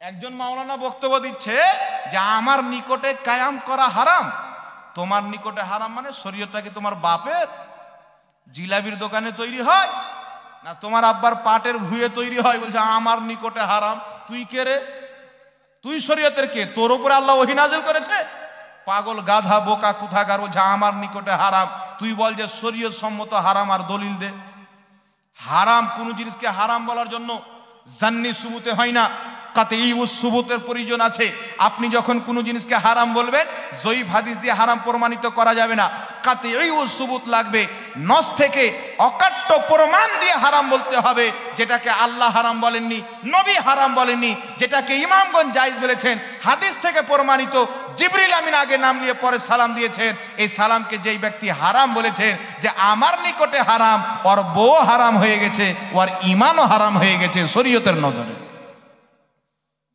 একজন মাওলানা বক্তব্য দিচ্ছে যে আমার নিকটে কায়াম করা হারাম। তোমার নিকটে হারাম মানে শরীয়তটা কি তোমার বাপের জিলাপির দোকানে তৈরি হয় না তোমার আব্বার পাটের ভুঁয়ে তৈরি হয়? বলছে আমার নিকটে হারাম। তুই কে রে? তুই শরীয়তের কে? তোর উপরে আল্লাহ ওহী নাযিল করেছে? পাগল গাধা বোকা কোথাকার। বলছে আমার নিকটে হারাম। তুই বল যে শরীয়ত সম্মত হারাম আর দলিল দে। হারাম কোন জিনিসকে হারাম বলার জন্য জান্নি সুবুতে হয় না, কাতঈ সুবুতের প্রয়োজন আছে। আপনি যখন কোনো জিনিসকে হারাম বলবেন, জয়ীফ হাদিস দিয়ে হারাম প্রমাণিত করা যাবে না, কাতঈ সুবুত লাগবে। নস থেকে অকাট্য প্রমাণ দিয়ে হারাম বলতে হবে, যেটাকে আল্লাহ হারাম বলেননি, নবী হারাম বলেননি, যেটাকে ইমামগণ জায়েজ বলেছেন, হাদিস থেকে প্রমাণিত। জিবরিল আমিন আগে নাম নিয়ে পরে সালাম দিয়েছেন। এই সালামকে যেই ব্যক্তি হারাম বলেছেন যে আমার নিকটে হারাম, ওর বউ হারাম হয়ে গেছে, ওর ইমানও হারাম হয়ে গেছে শরীয়তের নজরে।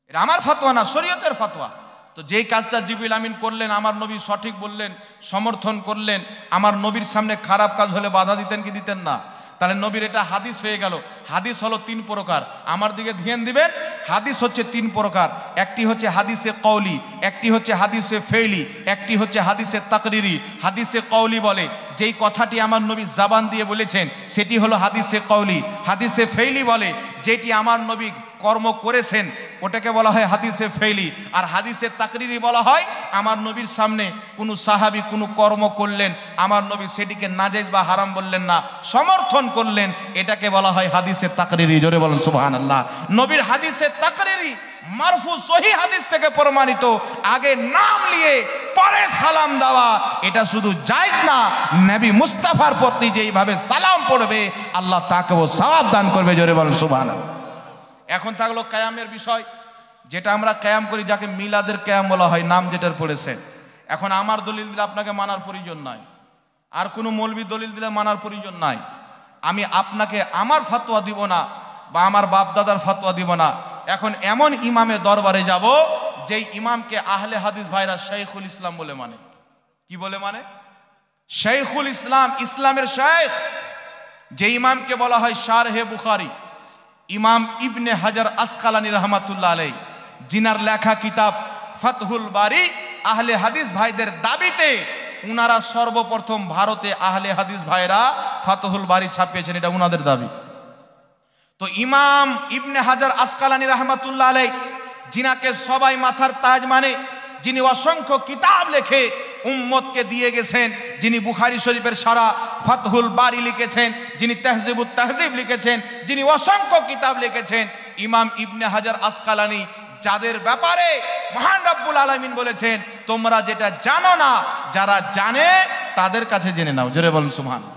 এটা আমার ফতোয়া না, শরীয়তের ফতোয়া। তো যেই কাজটা জিবরিল আমিন করলেন, আমার নবী সঠিক বললেন, সমর্থন করলেন। আমার নবীর সামনে খারাপ কাজ হলে বাধা দিতেন কি দিতেন না? তাহলে নবীর এটা হাদিস হয়ে গেল। হাদিস হলো তিন প্রকার, আমার দিকে ধ্যান দিবেন। হাদিস হচ্ছে তিন প্রকার। একটি হচ্ছে হাদিসে কওলি, একটি হচ্ছে হাদিসে ফেইলি, একটি হচ্ছে হাদিসে তাকরিরি। হাদিসে কওলি বলে যেই কথাটি আমার নবী জবান দিয়ে বলেছেন সেটি হলো হাদিসে কওলি। হাদিসে ফেইলি বলে যেটি আমার নবী কর্ম করেছেন ওটাকে বলা হয় হাদিসে ফেইলি। আর হাদিসে তাকরিরি বলা হয় আমার নবীর সামনে কোনো সাহাবী কোনো কর্ম করলেন, আমার নবী সেটিকে নাজায়েজ বা হারাম বললেন না, সমর্থন করলেন, এটাকে বলা হয় হাদিসে তাকরিরি। জোরে বলেন সুবহানাল্লাহ। নবীর হাদিসে তাকরিরি মারফু সহিহ হাদিস থেকে প্রমাণিত, আগে নাম নিয়ে পরে সালাম দেওয়া এটা শুধু জায়েজ না, নবী মুস্তাফার প্রতি যেইভাবে সালাম পড়বে আল্লাহ তাকেও সওয়াব দান করবে। জোরে বলেন সুবহানাল্লাহ। এখন থাকলো কায়ামের বিষয়, যেটা আমরা কায়াম করি, যাকে মিলাদের কায়াম বলা হয়, নাম যেটার পড়েছে। এখন আমার দলিল দিলে আপনাকে মানার প্রয়োজন নাই, আর কোনো মৌলবী দলিল দিলে মানার প্রয়োজন নাই। আমি আপনাকে আমার ফতোয়া দিব না বা আমার বাপ দাদার ফতোয়া দিব না। এখন এমন ইমামের দরবারে যাব যেই ইমামকে আহলে হাদিস ভাইরা শাইখুল ইসলাম বলে মানে। কি বলে মানে? শাইখুল ইসলাম, ইসলামের শাইখ। যে ইমামকে বলা হয় শারহে বুখারী, ইমাম ইবনে হাজার আসকালানী রহমাতুল্লাহ আলাইহি, জিনার লেখা কিতাব ফাতহুল বারী আহলে হাদিস ভাইদের দাবিতে উনারা সর্বপ্রথম ভারতে আহলে হাদিস ভাইরা ফাতহুল বারী ছাপিয়েছেন, এটা উনাদের দাবি। তো ইমাম ইবনে হাজার আসকালানী রহমাতুল্লাহ আলাইহি, জিনাকে সবাই মাথার তাজ মানে, যিনি অসংখ্য কিতাব লেখে উম্মতকে দিয়ে গেছেন, যিনি বুখারী শরীফের সারা ফাতহুল বারী লিখেছেন, যিনি তাহজিবুত তাহজিব লিখেছেন, যিনি অসংখ্য কিতাব লিখেছেন, ইমাম ইবনে হাজার আসকালানী, যাদের ব্যাপারে মহান রব্বুল আলামিন বলেছেন তোমরা যেটা জানো না, যারা জানে তাদের কাছে জেনে নাও। জোরে বলুন সুবহানাল্লাহ।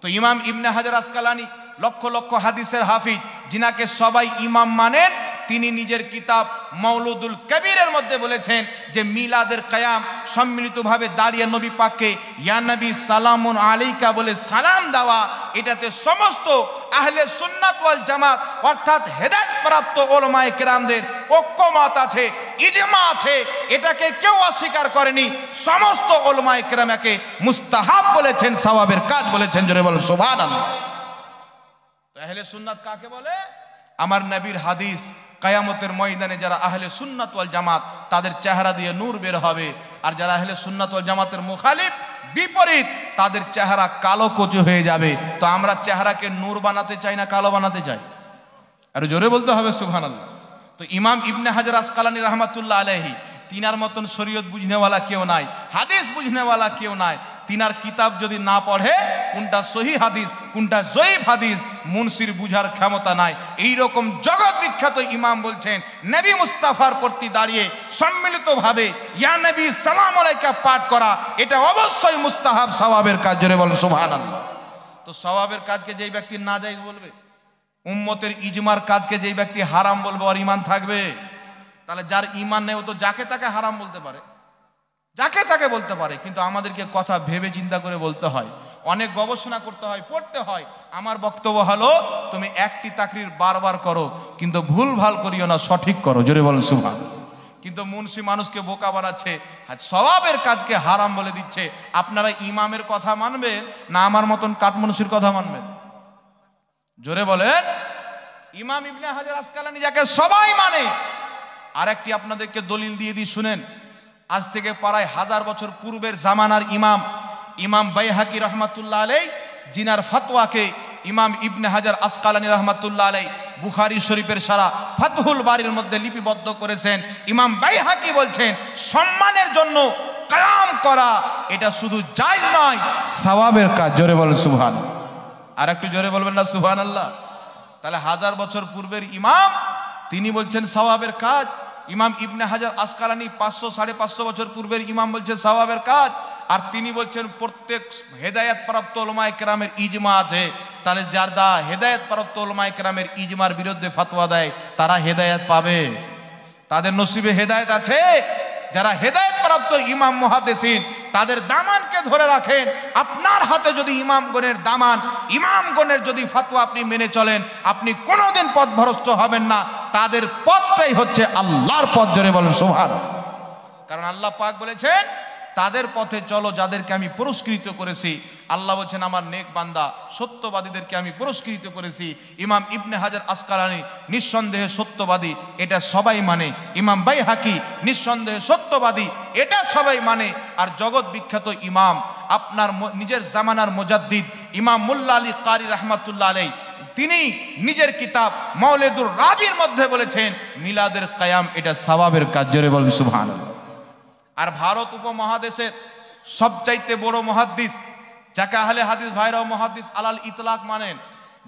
তো ইমাম ইবনে হাজার আসকালানী লক্ষ লক্ষ হাদিসের হাফিজ, জিনাকে সবাই ইমাম মানেন, তিনি নিজের কিতাব মাউলুদুল কবিরের মধ্যে বলেছেন যে মিলাদের কায়াম, সম্মিলিতভাবে দাঁড়িয়ে নবী পাককে ইয়া নবী সালামুন আলাইকা বলে সালাম দেওয়া, এটাতে সমস্ত আহলে সুন্নাত ওয়াল জামাত অর্থাৎ হেদায়েত প্রাপ্ত উলামায়ে কেরামদের ঐক্যমত আছে, ইজমা আছে, এটাকে কেউ অস্বীকার করেনি। সমস্ত উলামায়ে কেরাম একে মুস্তাহাব বলেছেন, সওয়াবের কাজ বলেছেন। জোরে বলেন সুবহানাল্লাহ। তো আহলে সুন্নাত কাকে বলে? আমার নবীর হাদিস কিয়ামতের ময়দানে যারা আহলে সুন্নাত ওয়াল জামাত, তাদের চেহারা দিয়ে নূর বের হবে। আর যারা আহলে সুন্নাত ওয়াল জামাতের মুখালিফ, বিপরীত, তাদের চেহারা কালো কচু হয়ে যাবে। তো আমরা চেহারাকে নূর বানাতে চাই না কালো বানাতে চাই? আর জোরে বলতে হবে সুবহানাল্লাহ। তো ইমাম ইবনে হাজার আসকালানী রহমাতুল্লাহ আলাইহি, তিনার মতন শরীয়ত বুঝনেওয়ালা কেউ নাই, হাদিস বুঝনেওয়ালা কেউ নাই। তিনার কিতাব যদি না পড়ে কোনটা সহিহ হাদিস কোনটা জয়ীফ হাদিস মুনসির বুঝার ক্ষমতা নাই। এইরকম জগৎ বিখ্যাত ইমাম বলছেন নবী মুস্তাফার প্রতি দাঁড়িয়ে সম্মিলিতভাবে ইয়া নবী সালাম আলাইকা পাঠ করা এটা অবশ্যই মুস্তাহাব, সওয়াবের কাজ। জোরে বলেন সুবহানাল্লাহ। তো সওয়াবের কাজকে যেই ব্যক্তি নাজায়েজ বলবে, উম্মতের ইজমার কাজকে যেই ব্যক্তি হারাম বলবে, আর ঈমান থাকবে? তাহলে যার ঈমান নেই ও তো যাকে তাকে হারাম বলতে পারে, যাকে তাকে বলতে পারে। কিন্তু আমাদেরকে কথা ভেবে চিন্তা করে বলতে হয়, অনেক গবেষণা করতে হয়, পড়তে হয়। আমার বক্তব্য হলো তুমি একটি তাকরীর বারবার করো, কিন্তু ভুল ভাল করিও না, সঠিক করো। জোরে বলেন সুবহানাল্লাহ। কিন্তু মুন্সি মানুষকে বোকা বানাচ্ছে, সওয়াবের কাজকে হারাম বলে দিচ্ছে। আপনারা ইমামের কথা মানবেন না আমার মতন কাঠমুন্সির কথা মানবেন? জোরে বলেন। ইমাম ইবনে হাজার আসকালানী যাকে সবাই মানে, আরেকটি আপনাদেরকে দলিল দিয়ে দিই, শুনেন। আজ থেকে প্রায় 1000 বছর পূর্বের জামানার ইমাম বাইহাকি রহমাতুল্লাহ আলাইহি, জিনার ফতোয়াকে ইমাম ইবনে হাজার আসকালানী রহমাতুল্লাহ আলাইহি বুখারী শরীফের সারা ফাতহুল বারীর মধ্যে লিপিবদ্ধ করেছেন। ইমাম বাইহাকি বলছেন, সম্মানের জন্য কিয়াম করা এটা শুধু জায়েজ নয়, সওয়াবের কাজ। জোরে বলেন সুবহানাল্লাহ। আর একটু জোরে বলবেন না সুবহানাল্লাহ? তাহলে 1000 বছর পূর্বের ইমাম, তিনি বলছেন সওয়াবের কাজ। ইমাম ইবনে হাজার আসকালানী 500-550 বছর পূর্বের ইমাম বলছেন সওয়াবের কাজ। আর তিনি বলছেন প্রত্যেক হেদায়েত প্রাপ্ত উলামায়ে কেরামের ইজমা আছে। তাহলে যারা হেদায়েত প্রাপ্ত উলামায়ে কেরামের ইজমার বিরুদ্ধে ফতোয়া দেয় তারা হেদায়েত পাবে? তাদের নসিবে হেদায়েত আছে? যারা হেদায়েত প্রাপ্ত ইমাম মুহাদ্দিসিন তাদের দামানকে ধরে রাখেন। আপনার হাতে যদি ইমামগণের দামান, ইমামগণের যদি ফতোয়া আপনি মেনে চলেন, আপনি কোনোদিন পথভ্রষ্ট হবেন না। তাদের পথটাই হচ্ছে আল্লাহর পথ। জোরে বলেন সুবহানাল্লাহ। কারণ আল্লাহ পাক বলেছেন, তাদের পথে চলো যাদেরকে আমি পুরস্কৃত করেছি। আল্লাহ বলছেন, আমার নেক বান্দা সত্যবাদীদেরকে আমি পুরস্কৃত করেছি। ইমাম ইবনে হাজার আসকালানী নিঃসন্দেহে সত্যবাদী, এটা সবাই মানে। ইমাম বাইহাকি নিঃসন্দেহে সত্যবাদী, এটা সবাই মানে। আর জগৎ বিখ্যাত ইমাম, আপনার নিজের জামানার মুজাদ্দিদ ইমাম মোল্লা আলী কারি রহমাতুল্লাহ আলাইহি, তিনি নিজের কিতাব মাওলিদুর রাবির মধ্যে বলেছেন, মিলাদের কিয়াম এটা সওয়াবের কাজ। জোরে বলেন সুবহানাল্লাহ। আর ভারত উপমহাদেশের সবচাইতে বড় মুহাদ্দিস, যাকে আহলে হাদিস ভাইরাও মুহাদ্দিস আলাল ইতলাক মানেন,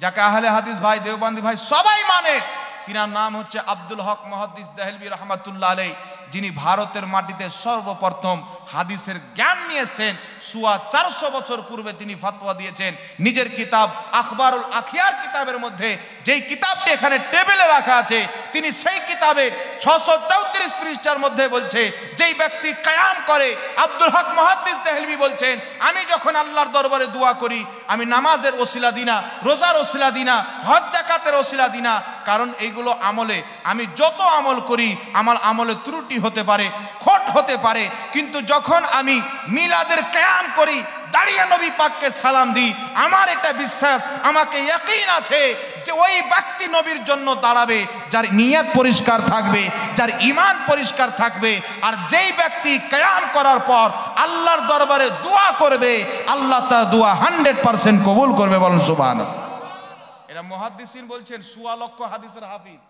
যাকে আহলে হাদিস ভাই, দেওবন্দি ভাই সবাই মানেন, তিনার নাম হচ্ছে আব্দুল হক মুহাদ্দিস দেহলভী রহমাতুল্লাহ আলাইহি, যিনি ভারতের মাটিতে সর্বপ্রথম হাদিসের জ্ঞান নিয়েছেন। 450 বছর পূর্বে তিনি ফতোয়া দিয়েছেন। নিজের কিতাব আখবারুল আখিয়ার কিতাবের মধ্যে, যেই কিতাবটি এখানে টেবিলে রাখা আছে, তিনি সেই কিতাবের 634 পৃষ্ঠার মধ্যে বলছে, যেই ব্যক্তি কিয়াম করে, আব্দুল হক মুহাদ্দিস দেহলভী বলছেন, আমি যখন আল্লাহর দরবারে দোয়া করি, আমি নামাজের ওসিলা দিনা, রোজার ওসিলা দিনা, হজ যাকাতের ওসিলা দিনা। কারণ এইগুলো আমলে, আমি যত আমল করি, আমার আমলে ত্রুটি হতে পারে, খোট হতে পারে, কিন্তু যখন আমি মিলাদের কিয়াম করি, দাঁড়িয়ে নবী পাককে সালাম দিই, আমার এটা বিশ্বাস, আমাকে ইয়াকিন আছে যে ওই ব্যক্তি নবীর জন্য দাঁড়াবে যার নিয়ত পরিষ্কার থাকবে, যার ঈমান পরিষ্কার থাকবে। আর যেই ব্যক্তি কিয়াম করার পর আল্লাহর দরবারে দোয়া করবে, আল্লাহ তার দোয়া 100% কবুল করবে। বলেন সুবহানাল্লাহ। এটা মুহাদ্দিসিন বলছেন, 1.25 লক্ষ হাদিসের হাফিজ।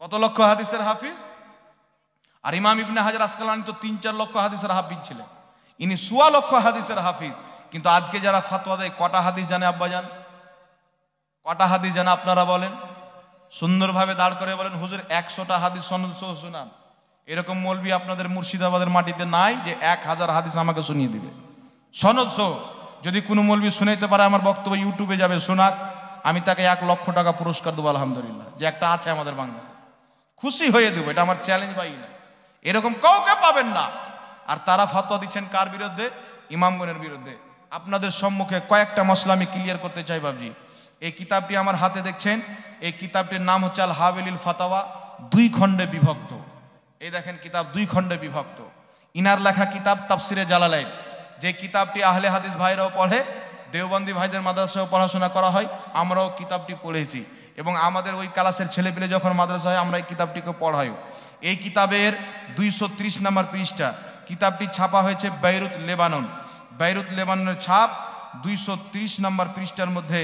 কত লক্ষ হাদিসের হাফিজ? আর ইমাম ইবনে হাজার আসকালানী তো 3-4 লক্ষ হাদিসের হাফিজ ছিলেন, ইনি 1.25 লক্ষ হাদিসের হাফিজ। কিন্তু আজকে যারা ফতোয়া দেয়, কটা হাদিস জানে আব্বাজান? কটা হাদিস জানে আপনারা বলেন? সুন্দরভাবে দাঁড় করে বলেন, হুজুর 100টা হাদিস সনদ সহ শুনান। এরকম মৌলবি আপনাদের মুর্শিদাবাদের মাটিতে নাই যে 1000 হাদিস আমাকে শুনিয়ে দিবে সনদ সহ। যদি কোনো মৌলবি শুনাইতে পারে, আমার বক্তব্য ইউটিউবে যাবে, শোনাক, আমি তাকে 1 লক্ষ টাকা পুরস্কার দেবো। আলহামদুলিল্লাহ, যে একটা আছে আমাদের বাংলায়, খুশি হয়ে দেবো। এটা আমার চ্যালেঞ্জ ভাই না, এরকম কাউকে পাবেন না। আর তারা ফতোয়া দিচ্ছেন কার বিরুদ্ধে? ইমামগণের বিরুদ্ধে। আপনাদের সম্মুখে কয়েকটা মসলা আমি ক্লিয়ার করতে চাই বাবজি। এই কিতাবটি আমার হাতে দেখছেন, এই কিতাবটির নাম হচ্ছে আল হাবিলিল ফাতাওয়া, 2 খণ্ডে বিভক্ত। এই দেখেন কিতাব 2 খণ্ডে বিভক্ত। ইনার লেখা কিতাব তাফসিরে জালালাইন, যে কিতাবটি আহলে হাদিস ভাইরাও পড়ে, দেওবন্দি ভাইদের মাদ্রাসায় পড়াশোনা করা হয়, আমরাও কিতাবটি পড়েছি। এবং আমাদের ওই ক্লাসের ছেলেপিলে যখন মাদ্রাসা হয়, আমরা এই কিতাবটিকে পড়াইও। এই কিতাবের 230 নম্বর পৃষ্ঠা। কিতাবটি ছাপা হয়েছে বেইরুত লেবানন। বেইরুত লেবাননের ছাপ 230 নম্বর পৃষ্ঠার মধ্যে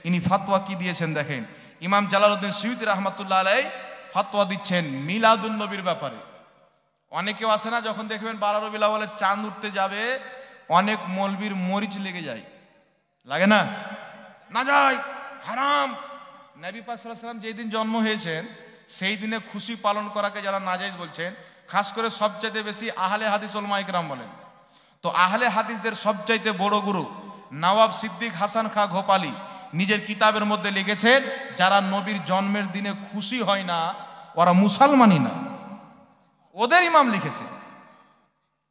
ইনি ফতোয়া কি দিয়েছেন দেখেন। ইমাম জালালউদ্দিন সুয়ুতী রাহমাতুল্লাহ আলাইহি ফতোয়া দিচ্ছেন মিলাদুন নবীর ব্যাপারে। অনেকেও আসে না, যখন দেখবেন 12 রবিউল আউয়ালের চাঁদ উঠতে যাবে, অনেক মৌলবীর মরিচ লেগে যায়, লাগে না? না যায়, হারাম। নবী পাক সাল্লাল্লাহু আলাইহি ওয়াসাল্লাম যেই দিন জন্ম হয়েছেন, সেই দিনে খুশি পালন করাকে যারা নাজায়েজ বলছেন, খাস করে সবচাইতে বেশি আহলে হাদিস উলামায়ে কেরাম বলেন। তো আহলে হাদিসদের সবচাইতে বড় গুরু নওয়াব সিদ্দিক হাসান খা ঘোপালি নিজের কিতাবের মধ্যে লিখেছেন, যারা নবীর জন্মের দিনে খুশি হয় না, ওরা মুসলমানই না। ওদের ইমাম লিখেছে।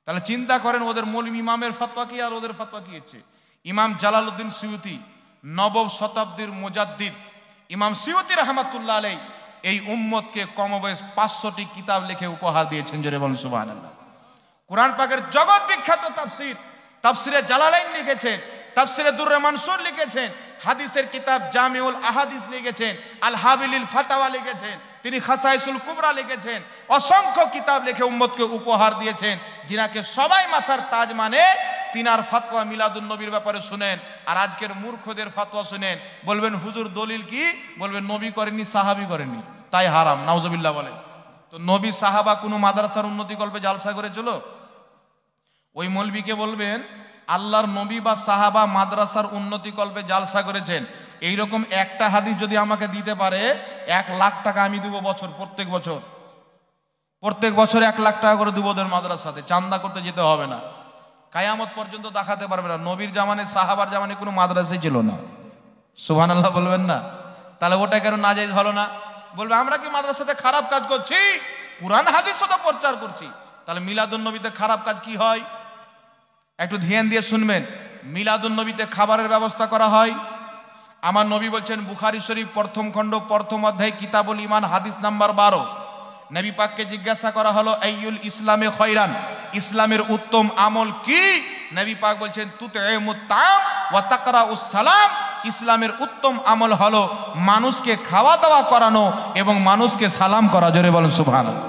তাহলে চিন্তা করেন, ওদের মূল ইমামের ফতোয়া কি আর ওদের ফতোয়া কি হচ্ছে। ইমাম জালালউদ্দিন সুয়ুতী, নবম শতাব্দীর মুজাদ্দিদ ইমাম সুয়ুতী রাহমাতুল্লাহ আলাইহি এই উম্মতকে কমবেশ 500টি কিতাব লিখে উপহার দিয়েছেন। জোরে বলেন সুবহানাল্লাহ। কুরআন পাকের জগৎ বিখ্যাত তাফসীর, তাফসীরে জালালাইন লিখেছেন, তাফসীরে দুররে মানসুর লিখেছেন, হাদিসের কিতাব জামিউল আহাদিস লিখেছেন, আল হাবিলিল ফাতাওয়া লিখেছেন, তিনি খাসাইসুল কুবরা লিখেছেন, অসংখ্য কিতাব লিখে উম্মতকে উপহার দিয়েছেন। যিনাকে সবাই মাথার তাজ মানে, তিনার ফতোয়া মিলাদুন নবীর ব্যাপারে শুনেন। আর আজকের মূর্খদের ফতোয়া শুনেন, বলবেন হুজুর দলিল কি? বলবেন নবী করেননি, সাহাবী করেননি, তাই হারাম। নাউজুবিল্লাহ বলেন। তো নবী সাহাবা কোনো মাদ্রাসার উন্নতি কল্পে জালসা করেছিল? ওই মৌলবীকে বলবেন আল্লাহর নবী বা সাহাবা মাদ্রাসার উন্নতি কল্পে জালসা করেছেন। এইরকম একটা হাদিস যদি আমাকে দিতে পারে, 1 লাখ টাকা আমি দেবো বছর, প্রত্যেক বছর 1 লাখ টাকা করে দেবো ওদের মাদ্রাসাতে। চান্দা করতে যেতে হবে না, কায়ামত পর্যন্ত দেখাতে পারবে না নবীর জামানে সাহাবার জামানে কোনো মাদ্রাসাই ছিল না। সুবহানাল্লাহ বলবেন না? তাহলে ওটা কেন নাজায়েজ হলো না? বলবে আমরা কি মাদ্রাসাতে খারাপ কাজ করছি? কুরআন হাদিস তো প্রচার করছি। তাহলে মিলাদুন নবীতে খারাপ কাজ কি হয়? একটু ধ্যান দিয়ে শুনবেন। মিলাদুন নবীতে খাবারের ব্যবস্থা করা হয়। আমার নবী বলছেন, বুখারী শরীফ প্রথম খণ্ড প্রথম অধ্যায় কিতাবুল ঈমান হাদিস নাম্বার 12, নবী পাককে জিজ্ঞাসা করা হলো আইয়ুল ইসলামে খয়রান, ইসলামের উত্তম আমল কি? নবী পাক বলছেন তুতঈমুত তাম ওয়া তাকরাউস সালাম, ইসলামের উত্তম আমল হলো মানুষকে খাওয়া দাওয়া করানো এবং মানুষকে সালাম করা। জোরে বলেন সুবহানাল্লাহ।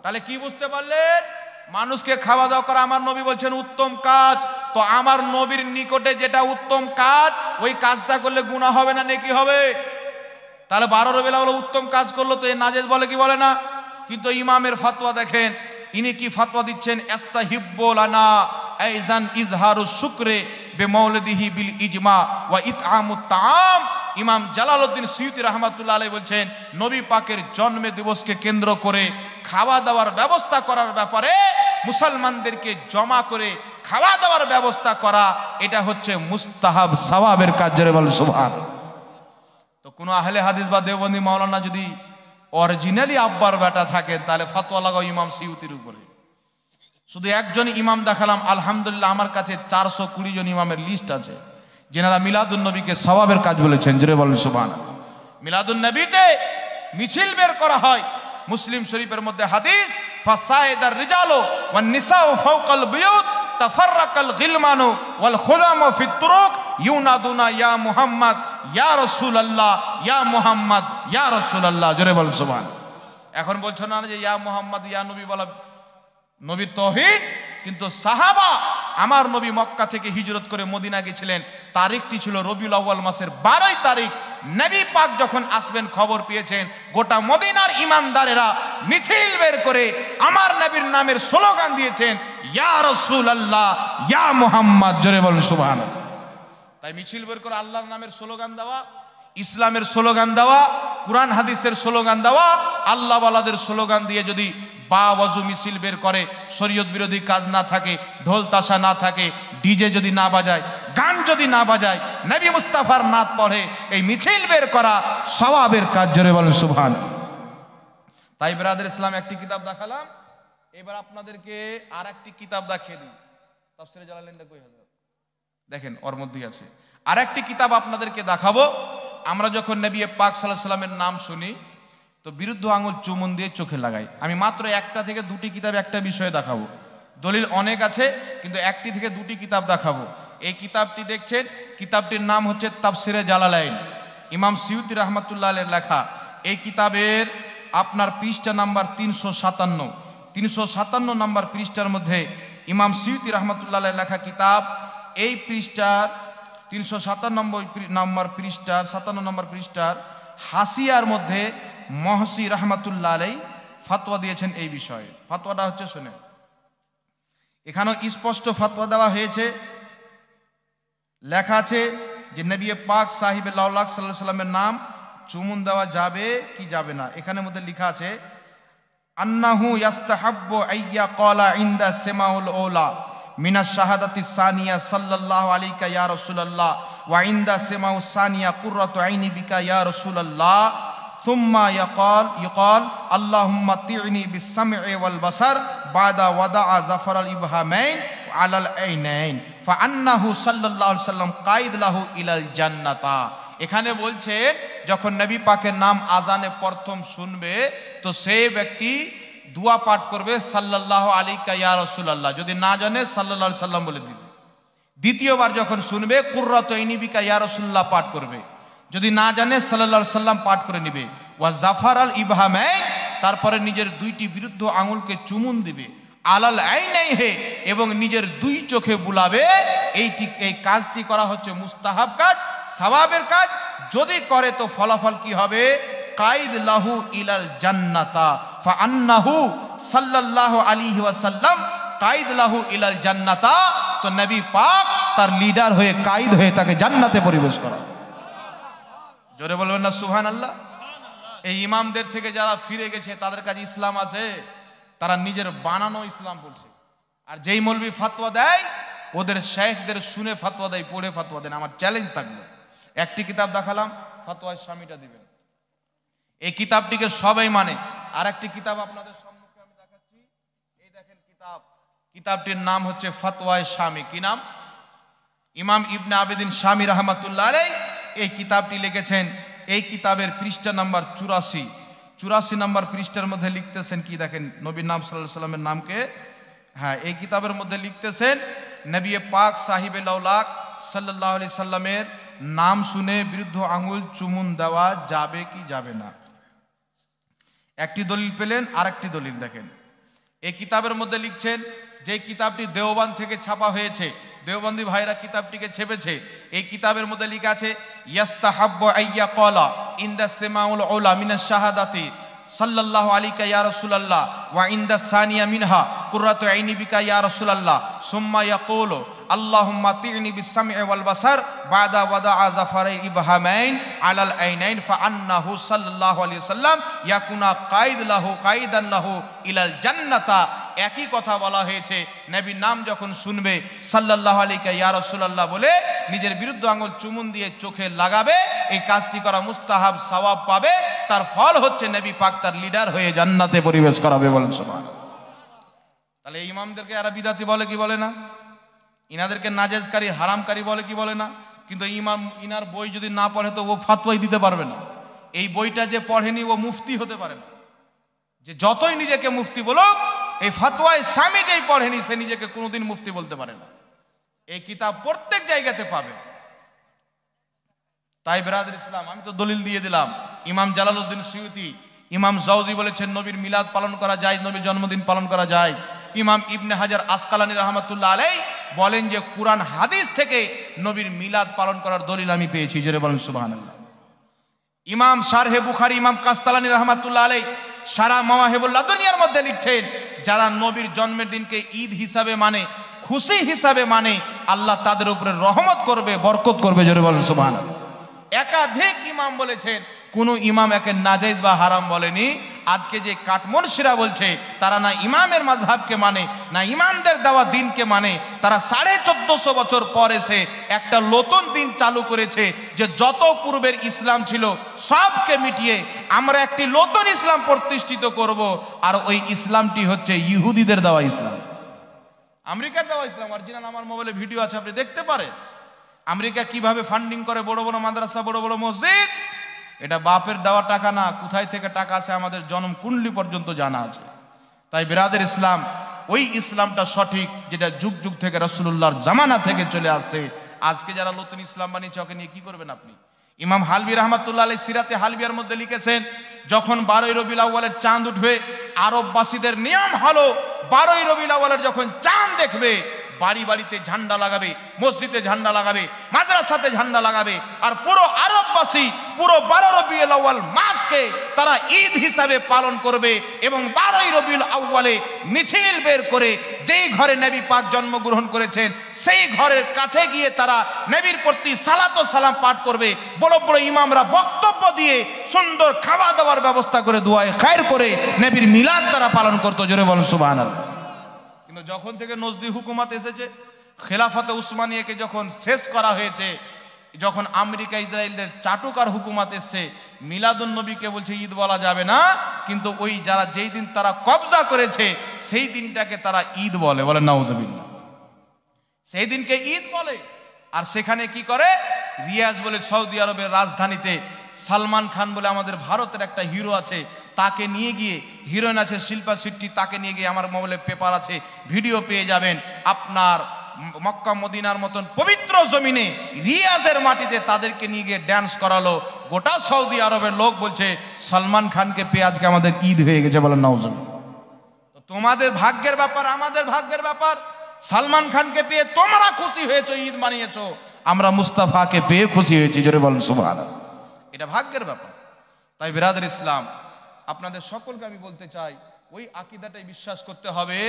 তাহলে কি বুঝতে পারলেন? মানুষকে খাওয়া দাওয়া করা আমার নবী বলছেন উত্তম কাজ। তো আমার নবীর নিকটে যেটা উত্তম কাজ, ওই কাজটা করলে গুনাহ হবে না নেকি হবে? তাহলে 12 রবিউল আউয়াল উত্তম কাজ করলো, তো এ নাজেজ বলে কি বলে না? কিন্তু ইমামের ফতোয়া দেখেন, ইনি কি ফতোয়া দিচ্ছেন, ইস্তাহিব্বু লানা আইজান ইজহারুস শুকরে বিমাউলিদিহি বিল ইজমা ওয়া ইতআমুত তাআম। ইমাম জালালউদ্দিন সুয়ুতী রাহমাতুল্লাহ আলাইহি বলছেন, নবী পাকের জন্ম দিবসকে কেন্দ্র করে খাওয়া দাওয়ার ব্যবস্থা করার ব্যাপারে মুসলমানদেরকে জমা করে খাওয়া দাওয়ার ব্যবস্থা করা, এটা হচ্ছে মুস্তাহাব সওয়াবের কাজ। জোরে বলেন সুবহানাল্লাহ। তো কোনো আহলে হাদিস বা দেওবন্দি মাওলানা যদি অরিজিনালি আব্বার বেটা থাকেন, তাহলে ফতোয়া লাগাও ইমাম সুয়ুতীর উপরে। শুধু একজন ইমাম দেখালাম, আলহামদুলিল্লাহ আমার কাছে 420 জন ইমামের লিস্ট আছে যেনারা মিলাদুন নবীকে সওয়াবের কাজ বলেছেন। জোরে বলেন সুবহানাল্লাহ। মিলাদুন নবীতে মিছিল বের করা হয়। মুসলিম শরীফের মধ্যে হাদিস, ফাসাইদার রিজালু ওয়ান নিসাউ ফাওকাল বুয়ুত তাফাররাকাল গিলমানু ওয়াল খুলামু ফিত তুরুক ইউনাদুনা ইয়া মুহাম্মদ ইয়া রাসূলুল্লাহ ইয়া মুহাম্মদ ইয়া রাসূলুল্লাহ। জোরে বলেন সুবহানাল্লাহ। এখন বলছো না যে ইয়া মুহাম্মদ ইয়া নবী বলা নবীর তৌহিদ, কিন্তু সাহাবা, আমার নবী মক্কা থেকে হিজরত করে মদিনা গেছিলেন, তারিখটি ছিল রবিউল আউয়াল মাসের 12 তারিখ। নবী পাক যখন আসবেন খবর পেয়েছেন, গোটা মদিনার ইমানদারেরা মিছিল বের করে আমার নবীর নামের স্লোগান দিয়েছেন, ইয়া রাসূলুল্লাহ ইয়া মুহাম্মদ। জোরে বলেন সুবহানাল্লাহ। তাই মিছিল বের করে আল্লাহর নামের স্লোগান দেওয়া, ইসলামের স্লোগান দেওয়া, কুরআন হাদিসের স্লোগান দেওয়া, আল্লাহ ওয়ালাদের স্লোগান দিয়ে যদি বাওয়াজু মিছিল বের করে, শরীয়ত বিরোধী কাজ না থাকে, ঢোল তাশা না থাকে, ডিজে যদি না বাজায়, গান যদি না বাজায়, নবী মুস্তাফার নাত পড়ে, এই মিছিল বের করা সওয়াবের কাজ। জোরে বলেন সুবহানাল্লাহ। তাই ব্রাদার ইসলাম একটি কিতাব দেখালাম, এবার আপনাদেরকে আর একটি কিতাব দেখিয়ে দিই। তাফসীরে জালালাইনটা কই হযরত? দেখেন ওর মধ্যেই আছে। আর একটি কিতাব আপনাদেরকে দেখাবো। আমরা যখন নবী পাক সাল্লাল্লাহু আলাইহি ওয়াসাল্লামের নাম শুনি, তো বিরুদ্ধ আঙুল চুমুন দিয়ে চোখে লাগাই। আমি মাত্র 1টা থেকে 2টি কিতাব একটা বিষয়ে দেখাবো। দলিল অনেক আছে, কিন্তু 1টি থেকে 2টি কিতাব দেখাবো। এই কিতাবটি দেখছেন, কিতাবটির নাম হচ্ছে তাফসীরে জালালাইন, ইমাম সুয়ুতী রাহমাতুল্লাহ আলাইহির লেখা। এই কিতাবের আপনার পৃষ্ঠা নাম্বার 357 নাম্বার পৃষ্ঠার মধ্যে ইমাম সুয়ুতী রাহমাতুল্লাহ আলাইহির লেখা কিতাব। এই পৃষ্ঠার 357 নম্বর পৃষ্ঠার হাসিয়ার মধ্যে মহসি রাহমাতুল্লাহ আলাইহি ফতোয়া দিয়েছেন এই বিষয়ে। ফতোয়াটা হচ্ছে, শুনে, এখানেও স্পষ্ট ফতোয়া দেওয়া হয়েছে। লেখা আছে যে নবী পাক সাহিবে লাউলাক সাল্লাল্লাহু আলাইহি সাল্লামের নাম চুমুন দেওয়া যাবে কি যাবে না। এখানের মধ্যে লেখা আছে আন্নাহু ইয়াস্তাহাব্বু আইয়া ক্বালা ইনদা সামাউল আউলা মিনাশ শাহাদাতি সানিয়া সাল্লাল্লাহু আলাইকা ইয়া রাসূলুল্লাহ ওয়া ইনদা সামাউ সানিয়া কুররাতু আইনি বিকা ইয়া রাসূলুল্লাহ থুম্মা ইউকাল আল্লাহুম্মা তি'নি বিস-সাম'i ওয়াল বাসার বাদা ওয়াদা'a জাফরাল ইবহামাইন আলাল আইনাইন ফাআন্নাহু সাল্লাল্লাহু আলাইহি ওয়াসাল্লাম কাইদ লাহু ইলাল জান্নাতা। এখানে বলছেন যখন নবী পাকের নাম আজানে প্রথম শুনবে, তো সেই ব্যক্তি দোয়া পাঠ করবে সাল্লাল্লাহু আলাইকা ইয়া রাসূলুল্লাহ, যদি না জানে সাল্লাল্লাহু আলাইহি সাল্লাম বলে দিবে। দ্বিতীয়বার যখন শুনবে কুররাতু আইনি বিকা ইয়া রাসূলুল্লাহ পাঠ করবে। যদি না জানে সাল্লাল্লাহু আলাইহি সাল্লাম পাঠ করে নিবে। ওয়া জাফার আল ইবহামাইন, তারপরে নিজের দুইটি বিরুদ্ধ আঙুলকে চুমুন দিবে। আলাল আইনাইহি, এবং নিজের দুই চোখে বুলাবে। এই কাজটি করা হচ্ছে মুস্তাহাব কাজ, সওয়াবের কাজ। যদি করে তো ফলাফল কি হবে? কাইদ লাহু ইলাল জান্নাতা ফা আন্নাহু সাল্লাল্লাহু আলাইহি ওয়াসাল্লাম কাইদ লাহু ইলাল জান্নাতা। তো নবী পাক তার লিডার হয়ে, কাইদ হয়ে তাকে জান্নাতে প্রবেশ করা। জোরে বলবেন না সুবহানাল্লাহ। এই ইমামদের থেকে যারা ফিরে গেছে তাদের কাছে ইসলাম আছে, তারা নিজের বানানো ইসলাম বলছে। আর যেই মৌলবি ফতোয়া দেয় ওদের শেখদের শুনে ফতোয়া দেয়, পড়ে ফতোয়া দেন। আমার চ্যালেঞ্জ থাকবে, একটি কিতাব দেখালাম, ফতোয়ার স্বামীটা দিবেন। এই কিতাবটিকে সবাই মানে। আর একটি কিতাব আপনাদের সম্মুখে আমি দেখাচ্ছি, এই দেখেন কিতাব। কিতাবটির নাম হচ্ছে ফতোয়ায়ে শামী। কি নাম? ইমাম ইবনে আবেদিন শামী রাহমাতুল্লাহ আলাইহি এই কিতাবটি লিখেছেন। এই কিতাবের পৃষ্ঠা নাম্বার 84 নাম্বার পৃষ্ঠার মধ্যে লিখতেছেন কি দেখেন, নবীর নাম সাল্লাল্লাহু আলাইহি সাল্লামের নামকে, হ্যাঁ, এই কিতাবের মধ্যে লিখতেছেন নবী পাক সাহিবে লাউলাক সাল্লাল্লাহু আলাইহি সাল্লামের নাম শুনে বিরুদ্ধ আঙুল চুমুন দেওয়া যাবে কি যাবে না। একটি দলিল পেলেন। আরেকটি দলিল দেখেন, এই কিতাবের মধ্যে লিখছেন যে কিতাবটি দেওবন্দ থেকে ছাপা হয়েছে, দেওবন্দি ভাইরা কিতাবটিকে ছেপেছে। এই কিতাবের মধ্যে লেখা আছে ইয়াস্তাহাব্বু আইয়া ক্বালা ইনদা সিমাউল উলা মিনাশ শাহাদাতি সাল্লাল্লাহু আলাইকা ইয়া রাসূলুল্লাহ ওয়া ইনদা সানিয়া মিনহা কুররাতু আইনি বিকা ইয়া রাসূলুল্লাহ সুম্মা ইয়াকুলু আল্লাহুম্মা তি'নি বিস-সাম'i ওয়াল বাসার বাদা ওয়াদা'a জাফারাই ইবহামাইন আলাল আইনাইন ফা আন্নাহু সাল্লাল্লাহু আলাইহি ওয়াসাল্লাম ইয়াকুনা কাইদান লাহু ইলাল জান্নাতা। একই কথা বলা হয়েছে, নবীর নাম যখন শুনবে সাল্লাল্লাহু আলাইকা ইয়া রাসূলুল্লাহ বলে নিজের বিরুদ্ধ আঙুল চুমুন দিয়ে চোখে লাগাবে। এই কাজটি করা মুস্তাহাব, সওয়াব পাবে। তার ফল হচ্ছে নবী পাক তার লিডার হয়ে জান্নাতে প্রবেশ করাবে। বলেন সুবহানাল্লাহ। তাহলে এই ইমামদেরকে এরা বিদাতি বলে কি বলে না? ইনাদেরকে নাজেজকারী, হারামকারী বলে কি বলে না? কিন্তু ইমাম ইনার বই যদি না পড়ে তো ও ফতোয়াই দিতে পারবে না। এই বইটা যে পড়েনি ও মুফতি হতে পারে না। যে যতই নিজেকে মুফতি বলুক, এই ফতোয়ায়ে শামী যেই পড়েনি সে নিজেকে কোনোদিন মুফতি বলতে পারে না। এই কিতাব প্রত্যেক জায়গাতে পাবে। তাই বেরাদর ইসলাম, আমি তো দলিল দিয়ে দিলাম। ইমাম জালালউদ্দিন সুয়ুতি, ইমাম জাওজি বলেছেন নবীর মিলাদ পালন করা যায়, নবীর জন্মদিন পালন করা যায়। ইমাম ইবনে হাজার আসকালানী রাহমাতুল্লাহ আলাইহি বলেন যে কুরআন হাদিস থেকে নবীর মিলাদ পালন করার দলিল আমি পেয়েছি। জোরে বলেন সুবহানাল্লাহ। ইমাম শারহে বুখারী ইমাম কাস্তালানী রাহমাতুল্লাহ আলাইহি সারা মাওয়াহিবুল লাদুনিয়ার মধ্যে লিখছেন, যারা নবীর জন্মের দিনকে ঈদ হিসাবে মানে, খুশি হিসাবে মানে, আল্লাহ তাদের উপরে রহমত করবে, বরকত করবে। জোরে বলেন সুবহানাল্লাহ। একাধিক ইমাম বলেছেন, কোন ইমাম একে নাজায়েজ বা হারাম বলেনি। আজকে যে কাঠমনশিরা বলছে তারা না ইমামের মাযহাবকে মানে, না ইমামদের দেওয়া দিনকে মানে, তারা 1450 বছর পর এসে একটা নতুন দিন চালু করেছে যে যত পূর্বের ইসলাম ছিল সবকে মিটিয়ে আমরা একটি নতুন ইসলাম প্রতিষ্ঠিত করব। আর ওই ইসলামটি হচ্ছে ইহুদিদের দেওয়া ইসলাম, আমেরিকার দেওয়া ইসলাম। অরিজিনাল আমার মোবাইলে ভিডিও আছে, আপনি দেখতে পারেন। আমেরিকা কিভাবে ফান্ডিং করে বড় বড় মাদ্রাসা, বড় বড় মসজিদ। এটা বাপের দেওয়া টাকা না, কোথায় থেকে টাকা আসে আমাদের জন্ম কুণ্ডলী পর্যন্ত জানা আছে। তাই বিরাদের ইসলাম ওই ইসলামটা সঠিক, যেটা যুগ যুগ থেকে রাসূলুল্লাহর জামানা থেকে চলে আসছে। আজকে যারা নতুন ইসলাম বানিয়েছে ওকে নিয়ে কি করবেন আপনি? ইমাম হালবি রাহমাতুল্লাহ আলাইহি সিরাতে হালবিয়ার মধ্যে লিখেছেন, যখন 12ই রবিউল আউয়ালের চাঁদ উঠবে, আরববাসীদের নিয়ম হলো 12ই রবিউল আউয়ালের যখন চাঁদ দেখবে বাড়ি বাড়িতে ঝান্ডা লাগাবে, মসজিদে ঝান্ডা লাগাবে, মাদ্রাসাতে ঝান্ডা লাগাবে। আর পুরো আরববাসী পুরো 12 রবিউল আউয়াল মাসকে তারা ঈদ হিসাবে পালন করবে। এবং 12ই রবিউল আউয়ালে মিছিল বের করে যেই ঘরে নবী পাক জন্মগ্রহণ করেছেন সেই ঘরের কাছে গিয়ে তারা নবীর প্রতি সালাত ও সালাম পাঠ করবে। বড় বড় ইমামরা বক্তব্য দিয়ে সুন্দর খাওয়া দাওয়ার ব্যবস্থা করে, দুআয়ে খায়ের করে নবীর মিলাদ তারা পালন করতো। জোরে বলেন সুবহানাল্লাহ। কিন্তু যখন থেকে নজদি হুকুমত এসেছে, খেলাফতে উসমানিয়াকে যখন শেষ করা হয়েছে, যখন আমেরিকা ইসরায়েলদের চাটুকার হুকুমত এসছে, মিলাদুন নবীকে বলছে ঈদ বলা যাবে না। কিন্তু ওই যারা যেই দিন তারা কবজা করেছে সেই দিনটাকে তারা ঈদ বলে। বলেন নাউজুবিল্লাহ। সেই দিনকে ঈদ বলে। আর সেখানে কি করে, রিয়াজ বলে সৌদি আরবের রাজধানীতে সালমান খান বলে আমাদের ভারতের একটা হিরো আছে, তাকে নিয়ে গিয়ে, হিরোইন আছে শিল্পা শেট্টি, তাকে নিয়ে গিয়ে, আমার মোবাইলে পেপার আছে, ভিডিও পেয়ে যাবেন, আপনার মক্কা মদিনার মতন পবিত্র জমিনে রিয়াজের মাটিতে তাদেরকে নিয়ে গিয়ে ড্যান্স করালো। গোটা সৌদি আরবের লোক বলছে সলমান খানকে পেয়ে আজকে আমাদের ঈদ হয়ে গেছে, বলেন নাউজুবিল্লাহ। তোমাদের ভাগ্যের ব্যাপার, আমাদের ভাগ্যের ব্যাপার। সলমান খানকে পেয়ে তোমরা খুশি হয়েছো, ঈদ মানিয়েছো, আমরা মুস্তাফাকে পেয়ে খুশি হয়েছি, জোরে বলেন সুবহানাল্লাহ। এটা ভাগ্যের ব্যাপার। তাই বিরাদর ইসলাম, আপনাদের সকলকে আমি বলতে চাই, ওই আকীদাটাই বিশ্বাস করতে হবে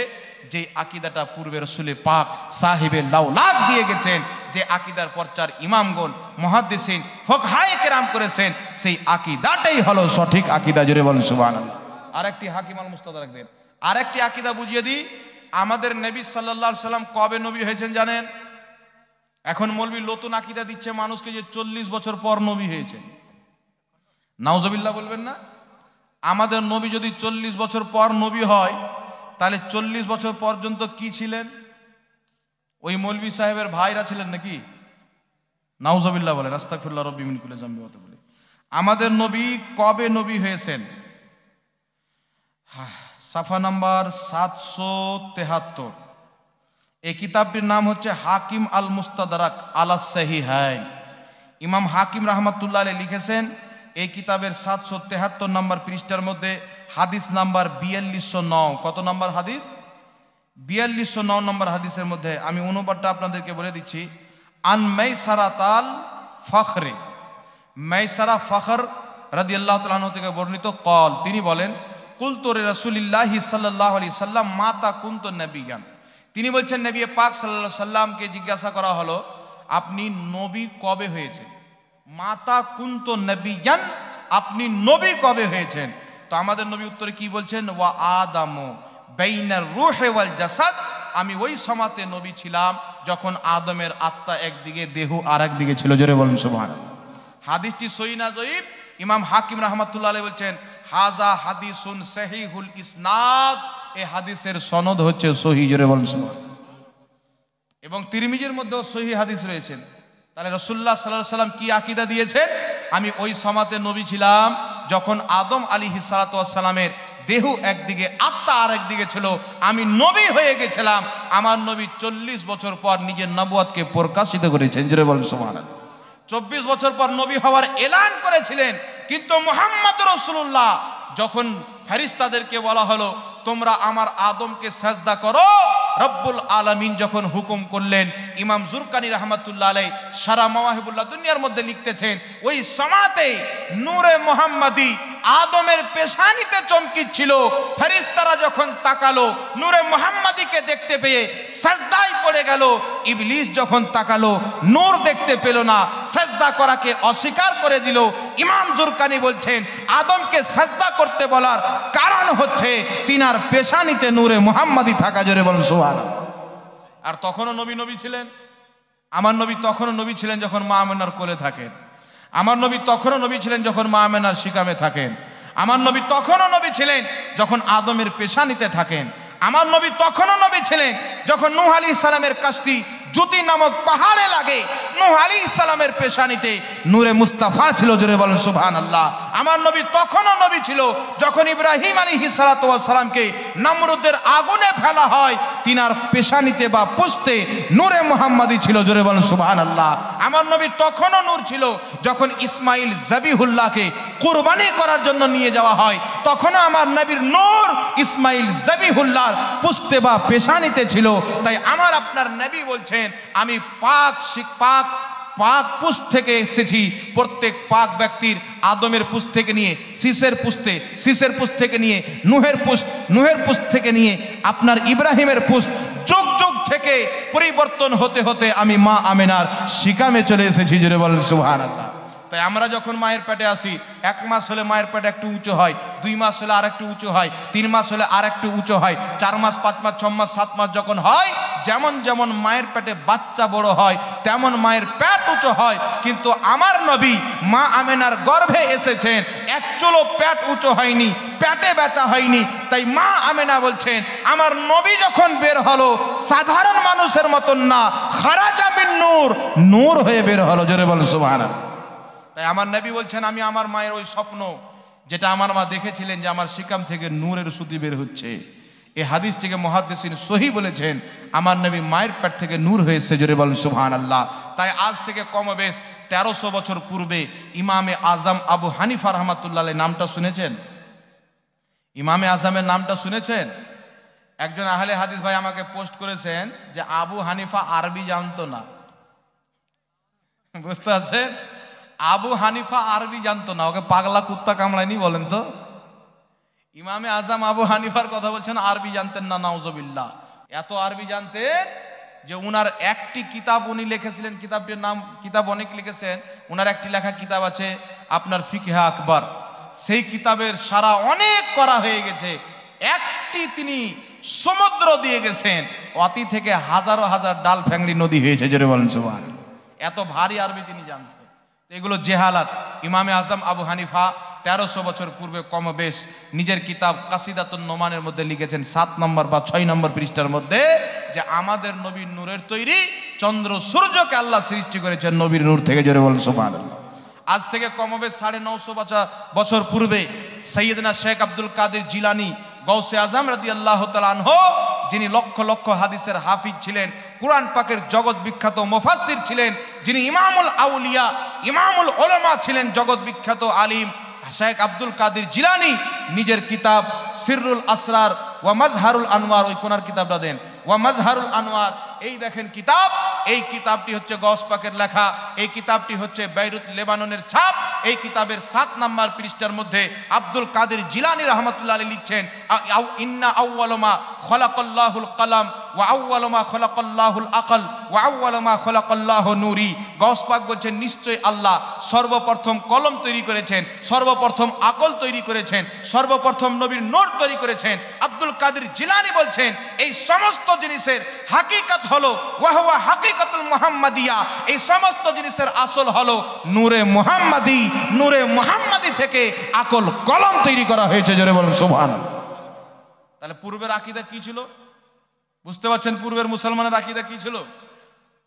যে আকীদাটা পূর্বে রাসূলে পাক সাহেবে লাউলাদ দিয়ে গেছেন, যে আকীদার পর্চার ইমামগণ মুহাদ্দিসিন ফুকহায়ে কেরাম করেছেন, সেই আকীদাটাই হলো সঠিক আকীদা, জোরে বলেন সুবহানাল্লাহ। আরেকটি হাকিম আল মুস্তাদরাক দেন, আরেকটি আকীদা বুঝিয়ে দিই। আমাদের নবী সাল্লাল্লাহু আলাইহি সাল্লাম কবে নবী হয়েছেন জানেন? এখন মৌলবি নতুন আকীদা দিচ্ছে মানুষকে যে 40 বছর পর নবী হয়েছেন। নাউজুবিল্লাহ বলবেন না? আমাদের নবী যদি 40 বছর পর নবী হয়, তাহলে 40 বছর পর্যন্ত কি ছিলেন? ওই মৌলবি সাহেবের ভাইরা ছিলেন নাকি? নাউজুবিল্লাহ বলেন, আস্তাগফিরুল্লাহ রাব্বি মিন কুল্লি যামবি ওয়া আতুবু ইলাইহি। আমাদের নবী কবে নবী হয়েছেন? সাফা নাম্বার 773। এই কিতাবটির নাম হচ্ছে হাকিম আল মুস্তাদরাক আলা সহিহাইন। ইমাম হাকিম রাহমাতুল্লাহ আলাইহি লিখেছেন এই কিতাবের 773 নম্বর পৃষ্ঠার মধ্যে হাদিস নাম্বার 4209। কত নম্বর হাদিস? 4209 নম্বর হাদিসের মধ্যে আমি অনুবাদটা আপনাদেরকে বলে দিচ্ছি। আন মাইসারাতাল ফখরে, মাইসারা ফখর রাদিয়াল্লাহু তাআলা আনহু থেকে বর্ণিত, কল, তিনি বলেন, কুলতু রাসূলিল্লাহি সাল্লাল্লাহু আলাইহি সাল্লাম মাতা কুনতু নবিয়ান। তিনি বলছেন নবী পাক সাল্লাল্লাহু আলাইহি সাল্লামকে জিজ্ঞাসা করা হলো, আপনি নবী কবে হয়েছেন? মাতা কুনতু নবিয়ান, আপনি নবী কবে হয়েছেন? তো আমাদের নবী উত্তরে কি বলছেন? ওয়া আদামু বাইনার রূহি ওয়াল জাসাদ, আমি ওই সময়তে নবী ছিলাম যখন আদমের আত্মা একদিকে, দেহ আর একদিকে ছিল, জোরে বলেন সুবহানাল্লাহ। হাদিসটি সহিহ না জয়ীফ? ইমাম হাকিম রাহমাতুল্লাহ আলাইহি বলছেন হাজা হাদিসুন সহিহুল ইসনাদ, এই হাদিসের সনদ হচ্ছে সহিহ, জোরে বলেন সুবহানাল্লাহ। এবং তিরমিজির মধ্যেও সহিহ হাদিস রয়েছে। তাহলে রাসূলুল্লাহ সাল্লাল্লাহু আলাইহি সাল্লাম কি আকীদা দিয়েছেন? আমি ওই সময়তে নবী ছিলাম যখন আদম আলাইহিস সালাতু ওয়াস সালামের দেহ একদিকে, আত্মা আর একদিকে ছিল, আমি নবী হয়ে গেছিলাম। আমার নবী 40 বছর পর নিজের নবুয়তকে প্রকাশিত করেছেন, জোরে বলেন সুবহানাল্লাহ। 24 বছর পর নবী হওয়ার এলান করেছিলেন, কিন্তু মুহাম্মদ রাসূলুল্লাহ যখন ফেরেশতাদেরকে বলা হলো তোমরা আমার আদমকে সাজদা করো, রব্বুল আলামিন যখন হুকুম করলেন, ইমাম জুরকানি রাহমাতুল্লাহ আলাইহি সারা মাওয়াহিবুল্লাহ দুনিয়ার মধ্যে লিখতেছেন, ওই সময়তে নূরে মুহাম্মাদি আদমের পেশানিতে চমকিচ্ছিল। ফেরেশতারা যখন তাকালো, নূরে মুহাম্মাদিকে দেখতে পেয়ে সাজদায় পড়ে গেল। ইবলিস যখন তাকালো, নূর দেখতে পেল না, সাজদা করাকে অস্বীকার করে দিল। ইমাম জুরকানি বলছেন আদমকে সাজদা করতে বলার কারণ হচ্ছে তিনার পেশানিতে নূরে মুহাম্মাদি থাকা, জোরে বলেন সুবহানাল্লাহ। আর তখনও নবী ছিলেন। আমার নবী তখনও নবী ছিলেন যখন মা আমেনার কোলে থাকেন। আমার নবী তখনও নবী ছিলেন যখন মা আমেনার শিকামে থাকেন। আমার নবী তখনও নবী ছিলেন যখন আদমের পেশানিতে থাকেন। আমার নবী তখনও নবী ছিলেন যখন নূহ আলাইহিস সালামের কাশতি জুতি নামক পাহাড়ে লাগে। নূহ আলাইহিস সালামের পেশানিতে নূরে মুস্তাফা ছিল, জোরে বলেন সুবহানাল্লাহ। আমার নবী তখনও নবী ছিল যখন ইব্রাহিম আলাইহিস সালাতু ওয়াস সালামকে নমরুদের আগুনে ফেলা হয়, তিনার পেশানিতে বা পুস্তে নূরে মুহাম্মাদি ছিল, জোরে বলেন সুবহানাল্লাহ। আমার নবী তখনও নূর ছিল যখন ইসমাইল যাবিহুল্লাহকে কুরবানি করার জন্য নিয়ে যাওয়া হয়, তখনও আমার নবীর নূর ইসমাইল যাবিহুল্লাহর পুস্তে বা পেশানিতে ছিল। তাই আমার আপনার নবী বলছেন আমি পাক পুষ থেকে এসেছি। প্রত্যেক পাক ব্যক্তির আদমের পুষ থেকে নিয়ে শীষের পুষ থেকে নিয়ে নুহের পুষ থেকে নিয়ে আপনার ইব্রাহিমের পুষ, যুগ যুগ থেকে পরিবর্তন হতে হতে আমি মা আমেনার শিকামে চলে এসেছি, জোরে বলেন সুবহানাল্লাহ। তাই আমরা যখন মায়ের পেটে আসি, 1 মাস হলে মায়ের পেটে একটু উঁচু হয়, 2 মাস হলে আর একটু উঁচু হয়, 3 মাস হলে আর একটু উঁচু হয়, 4 মাস 5 মাস 6 মাস 7 মাস যখন হয়, যেমন যেমন মায়ের পেটে বাচ্চা বড় হয় তেমন মায়ের পেট উঁচু হয়। কিন্তু আমার নবী মা আমেনার গর্ভে এসেছেন, একচুলও পেট উঁচু হয়নি, পেটে ব্যথা হয়নি। তাই মা আমেনা বলছেন আমার নবী যখন বের হলো সাধারণ মানুষের মতন না, খারাজা মিন নূর হয়ে বের হলো, জোরে বলেন সুবহানাল্লাহ। তাই আমার নবী বলছেন আমি আমার মায়ের ওই স্বপ্ন যেটা আমার মা দেখেছিলেন যে আমার শিকাম থেকে নূরের সুতি বের হচ্ছে, এই হাদিসটিকে মুহাদ্দিসিন সহি বলেছেন, আমার নবী মায়ের পেট থেকে নূর হয়েছে, জোরে বলেন সুবহানাল্লাহ। তাই আজ থেকে কমবেশ 1300 বছর পূর্বে ইমামে আজম আবু হানিফা রাহমাতুল্লাহ আলাইহি নামটা শুনেছেন? ইমামে আজমের নামটা শুনেছেন? একজন আহলে হাদিস ভাই আমাকে পোস্ট করেছেন যে আবু হানিফা আরবি জানতো না। বুঝতে পারছেন? আবু হানিফা আরবি জানতো না, ওকে পাগলা কুত্তা কামড়ায়নি বলেন তো? ইমামে আজম আবু হানিফার কথা বলছেন আরবি জানতেন না, নাউজুবিল্লাহ। এত আরবি জানতেন যে উনার একটি কিতাব উনি লিখেছিলেন, কিতাবটির নাম, কিতাব অনেক লিখেছেন, উনার একটি লেখা কিতাব আছে আপনার ফিকহে আকবর, সেই কিতাবের সারা অনেক করা হয়ে গেছে, একটি তিনি সমুদ্র দিয়ে গেছেন, অতি থেকে হাজারো হাজার ডাল ফ্যাংড়ি নদী হয়েছে, জোরে বলেন সুবহানাল্লাহ। এত ভারী আরবি তিনি জানতেন। এগুলো জেহালাত। ইমামে আজম আবু হানিফা 1300 বছর পূর্বে কমবেশ নিজের কিতাব কাসিদাতুন নোমানের মধ্যে লিখেছেন 7 নম্বর বা 6 নম্বর পৃষ্ঠার মধ্যে যে আমাদের নবীর নূরের তৈরি চন্দ্র সূর্যকে আল্লাহ সৃষ্টি করেছেন নবীর নূর থেকে, জোরে বলেন সুবহানাল্লাহ। আজ থেকে কমবেশ 950 বছর পূর্বে সৈয়দনা শেখ আব্দুল কাদের জিলানী গৌসে আজম রাদিয়াল্লাহু তাআলা আনহু, যিনি লক্ষ লক্ষ হাদিসের হাফিজ ছিলেন, কুরআন পাকের জগৎ বিখ্যাত মুফাসসির ছিলেন, যিনি ইমামুল আউলিয়া ইমামুল উলামা ছিলেন, জগৎ বিখ্যাত আলিম শেখ আব্দুল কাদের জিলানী নিজের কিতাব সিররুল আসরার ওয়া মাজহারুল আনওয়ার, ওই কোনার কিতাবটা দেন, ওয়া মাজহারুল আনওয়ার, এই দেখেন কিতাব, এই কিতাবটি হচ্ছে গৌস পাকের লেখা, এই কিতাবটি হচ্ছে বেইরুত লেবাননের ছাপ। এই কিতাবের 7 নম্বর পৃষ্ঠার মধ্যে আব্দুল কাদের জিলানী রাহমাতুল্লাহ আলাইহি লিখছেন ইন্না আউওয়ালু মা খালাকাল্লাহুল কলম ওয়া আউওয়ালু মা খালাকাল্লাহুল আকল ওয়া আউওয়ালু মা খালাকাল্লাহু নূরি। গৌস পাক বলছেন নিশ্চয় আল্লাহ সর্বপ্রথম কলম তৈরি করেছেন, সর্বপ্রথম আকল তৈরি করেছেন, সর্বপ্রথম নবীর নূর তৈরি করেছেন। আব্দুল কাদের জিলানী বলছেন এই সমস্ত জিনিসের হাকিকত হলো ওয়া হুয়া হাকিকাতুল মুহাম্মাদিয়া, এই সমস্ত জিনিসের আসল হলো নূরে মুহাম্মাদি, নূরে মুহাম্মাদি থেকে আকল কলম তৈরি করা হয়েছে, জোরে বলেন সুবহানাল্লাহ। তাহলে পূর্বের আকীদা কি ছিল বুঝতে পারছেন? পূর্বের মুসলমানের আকীদা কি ছিল?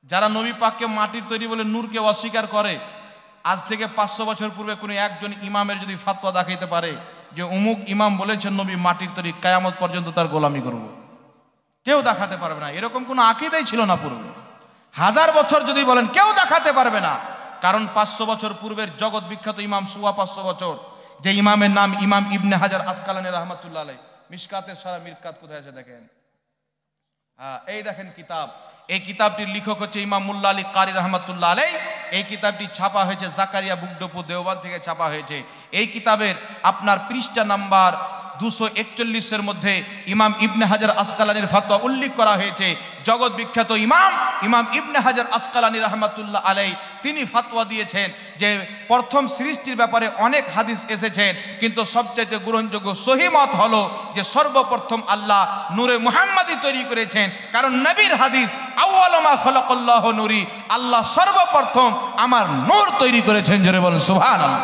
যারা নবী পাককে মাটির তৈরি বলে নূরকে অস্বীকার করে, আজ থেকে 500 বছর পূর্বে কোনো একজন ইমামের যদি ফাতোয়া দেখাইতে পারে যে অমুক ইমাম বলেছেন নবী মাটির তৈরি, কিয়ামত পর্যন্ত তার গোলামি করব, কেউ দেখাতে পারবে না। এরকম কোনো আকীদাই ছিল না পূর্বে। 1000 বছর যদি বলেন কেউ দেখাতে পারবে না, কারণ 500 বছর পূর্বের জগৎ বিখ্যাত ইমাম, 500 বছর, যে ইমামের নাম ইমাম ইবনে হাজার আসকালানী রাহমাতুল্লাহ আলাইহি, মিশকাতের সারা মিরকাত কোথায় আছে দেখেন, এই দেখেন কিতাব। এই কিতাবটির লেখক হচ্ছে ইমাম মুল্লা আলী কারি রাহমাতুল্লাহ আলাইহি। এই কিতাবটি ছাপা হয়েছে জাকারিয়া বুকডপু দেওবান থেকে ছাপা হয়েছে। এই কিতাবের আপনার পৃষ্ঠা নাম্বার 241 মধ্যে ইমাম ইবনে হাজার আসকালানির ফতোয়া উল্লেখ করা হয়েছে। জগৎ বিখ্যাত ইমাম ইমাম ইবনে হাজার আসকালানী রাহমাতুল্লাহ আলাইহি তিনি ফতোয়া দিয়েছেন যে প্রথম সৃষ্টির ব্যাপারে অনেক হাদিস এসেছেন, কিন্তু সবচাইতে গ্রহণযোগ্য সহিহ মত হলো যে সর্বপ্রথম আল্লাহ নূরে মুহাম্মাদি তৈরি করেছেন, কারণ নবীর হাদিস আউয়ালু মা খালাকাল্লাহু নূরি, আল্লাহ সর্বপ্রথম আমার নূর তৈরি করেছেন, জোরে বলেন সুবহানাল্লাহ।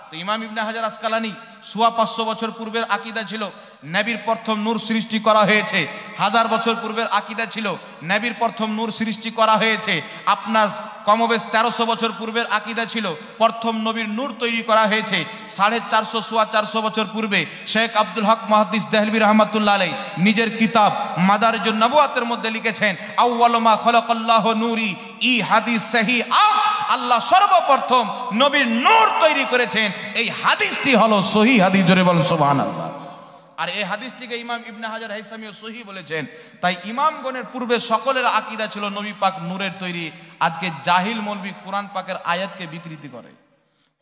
তো ইমাম ইবনে হাজার আসকালানী 500 বছর পূর্বের আকীদা ছিল নবীর প্রথম নূর সৃষ্টি করা হয়েছে। 1000 বছর পূর্বের আকীদা ছিল নবীর প্রথম নূর সৃষ্টি করা হয়েছে। আপনার কমবেশ 1300 বছর পূর্বের আকীদা ছিল প্রথম নবীর নূর তৈরি করা হয়েছে। 450 বছর পূর্বে শেখ আব্দুল হক মুহাদ্দিস দেহলভী রাহমাতুল্লাহ আলাইহি নিজের কিতাব মাদারিজুন নবুওয়াতের মধ্যে লিখেছেন আউয়ালু মা খালাকাল্লাহু নূরি, ই হাদিস সহিহ আল্লাহ সর্বপ্রথম নবীর নূর তৈরি করেছেন। এই হাদিসটি হলো সহিহ হাদিস, জোরে বলেন সুবহানাল্লাহ। আর এই হাদিসটিকে ইমাম ইবনে হাজার হাইসামিও সহিহ বলেছেন। তাই ইমামগণের পূর্বে সকলের আকীদা ছিল নবী পাক নূরের তৈরি। আজকে জাহিল মৌলবি কোরআন পাকের আয়াতকে বিকৃতি করে,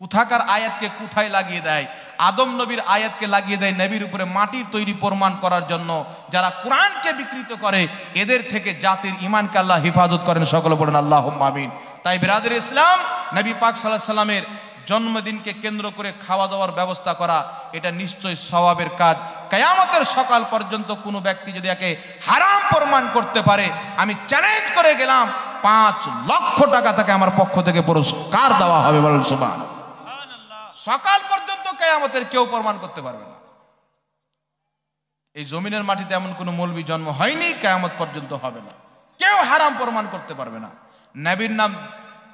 কোথাকার আয়াতকে কোথায় লাগিয়ে দেয়, আদম নবীর আয়াতকে লাগিয়ে দেয় নবীর উপরে মাটির তৈরি প্রমাণ করার জন্য। যারা কোরআনকে বিকৃত করে এদের থেকে জাতির ঈমানকে আল্লাহ হেফাজত করেন, সকলে বলেন আল্লাহুম্মা আমিন। তাই বিরাদর ইসলাম, নবী পাক সাল্লাল্লাহু আলাইহি সাল্লামের জন্মদিনকে কেন্দ্র করে খাওয়া দাওয়ার ব্যবস্থা করা এটা নিশ্চয় সওয়াবের কাজ। কিয়ামতের সকাল পর্যন্ত কোনো ব্যক্তি যদি একে হারাম প্রমাণ করতে পারে, আমি চ্যালেঞ্জ করে গেলাম 5 লক্ষ টাকা তাকে আমার পক্ষ থেকে পুরস্কার দেওয়া হবে, বলেন সুবহানাল্লাহ। সকাল পর্যন্ত কিয়ামতের কেউ প্রমাণ করতে পারবে না। এই জমিনের মাটিতে এমন কোনো মৌলবি জন্ম হয়নি, কিয়ামত পর্যন্ত হবে না, কেউ হারাম প্রমাণ করতে পারবে না। নবীর নাম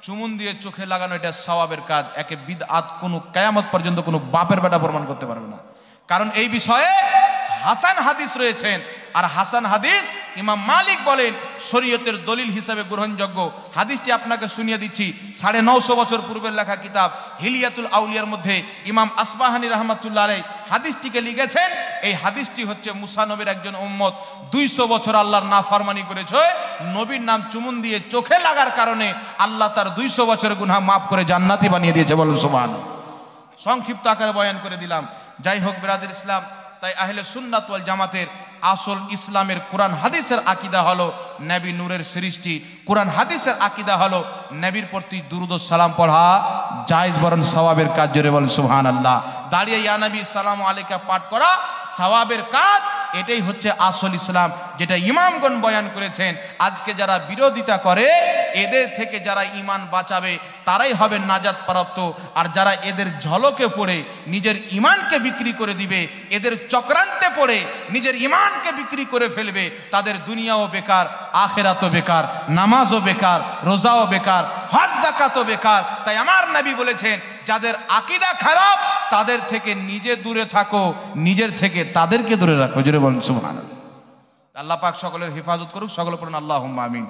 চুমুন দিয়ে চোখে লাগানো এটা সওয়াবের কাজ, একে বিদআত কোনো কিয়ামত পর্যন্ত কোনো বাপের বেটা প্রমাণ করতে পারবে না। কারণ এই বিষয়ে হাসান হাদিস রয়েছেন। আর হাসান হাদিস ইমাম মালিক বলেন শরীয়তের দলিল হিসাবে গ্রহণযোগ্য। হাদিসটি আপনাকে শুনিয়ে দিচ্ছি। 950 বছর পূর্বের লেখা কিতাব হিলিয়াতুল আউলিয়ার মধ্যে ইমাম আসবাহানি রহমাতুল্লাহ আলাইহি হাদিসটিকে লিখেছেন। এই হাদিসটি হচ্ছে মুসা নবীর একজন উম্মত 200 বছর আল্লাহর নাফরমানি করেছে, নবীর নাম চুমুন দিয়ে চোখে লাগার কারণে আল্লাহ তার 200 বছরের গুনাহ মাফ করে জান্নাতি বানিয়ে দিয়েছে। বলুন সুবহানাল্লাহ। সংক্ষিপ্ত আকারে বয়ান করে দিলাম। যাই হোক বিরাদর ইসলাম, তাই আহলে সুন্নাত ওয়াল জামাতের আসল ইসলামের কোরআন হাদিসের আকীদা হলো নবী নূরের সৃষ্টি। কোরআন হাদিসের আকীদা হলো নবীর প্রতি দুরূদ ও সালাম পড়া জায়েজ বরং সওয়াবের কাজ। জোরে বলেন সুবহানাল্লাহ। দাঁড়িয়ে ইয়া নবী সালামু আলাইকা পাঠ করা সওয়াবের কাজ। এটাই হচ্ছে আসল ইসলাম, যেটা ইমামগণ বয়ান করেছেন। আজকে যারা বিরোধিতা করে, এদের থেকে যারা ঈমান বাঁচাবে তারাই হবে নাজাত প্রাপ্ত। আর যারা এদের ঝলকে পড়ে নিজের ঈমানকে বিক্রি করে দিবে, এদের চক্রান্তে পড়ে নিজের ঈমানকে বিক্রি করে ফেলবে, তাদের দুনিয়াও বেকার, আখিরাতও বেকার, নামাজও বেকার, রোজাও বেকার, হজ যাকাতও বেকার। তাই আমার নবী বলেছেন, যাদের আকীদা খারাপ তাদের থেকে নিজে দূরে থাকো, নিজের থেকে তাদেরকে দূরে রাখো। জোরে বলুন সুবহানাল্লাহ। আল্লাহ পাক সকলের হেফাজত করুক। সকলে পড়ুন আল্লাহুম্মা আমিন।